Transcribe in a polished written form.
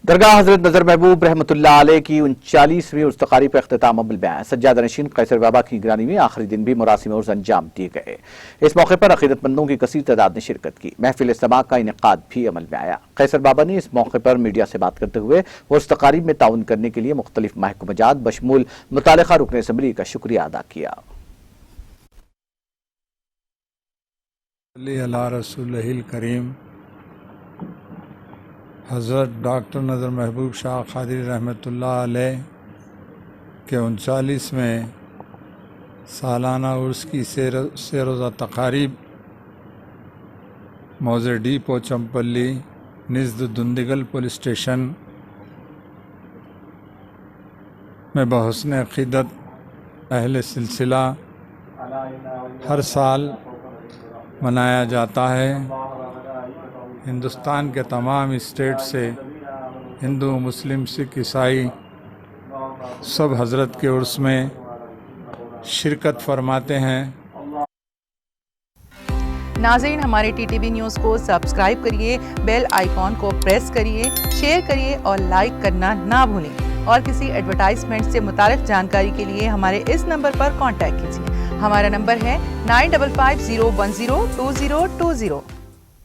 درگاہ حضرت نظر محبوب رحمتullah علیہ کی 39ویں عرس تقاریب کا اختتام عمل بیان سجادہ نشین قیصر بابا کی نگرانی میں آخری دن بھی مراسم عرس انجام دیے گئے۔ اس موقع پر عقیدت مندوں کی کثیر تعداد نے شرکت کی۔ محفل سماع کا انعقاد بھی عمل میں آیا۔ قیصر بابا نے اس موقع پر میڈیا سے بات کرتے ہوئے عرس تقاریب میں تعاون کرنے کے لیے مختلف محکمہ جات بشمول متعلقہ رکن اسمبلی کا شکریہ ادا کیا۔ علی رسول الکریم حضرت ڈاکٹر نظر محبوب شاہ قادری رحمتullah علیہ کے 39ویں سالانہ عرس کی سہ روزہ تقاریب موضع ڈی پوچمپلی نزد دندگل پولیس اسٹیشن میں بحسن عقیدت اہل سلسلہ ہر سال منایا جاتا ہے۔ ہندوستان کے تمام اسٹیٹ سے ہندو، مسلم، سکھ، عیسائی سب حضرت کے عرس میں شرکت فرماتے ہیں۔ ناظرین، ہمارے ٹی ٹی وی نیوز کو سبسکرائب کریے، بیل آئیکن کو پریس کریے، شیئر کریے اور لائک کرنا نہ بھولیں۔ اور کسی ایڈورٹائزمنٹ سے متعلق جانکاری کے لیے ہمارے اس نمبر پر کانٹیکٹ کیجیے۔ ہمارا نمبر ہے 9550102020۔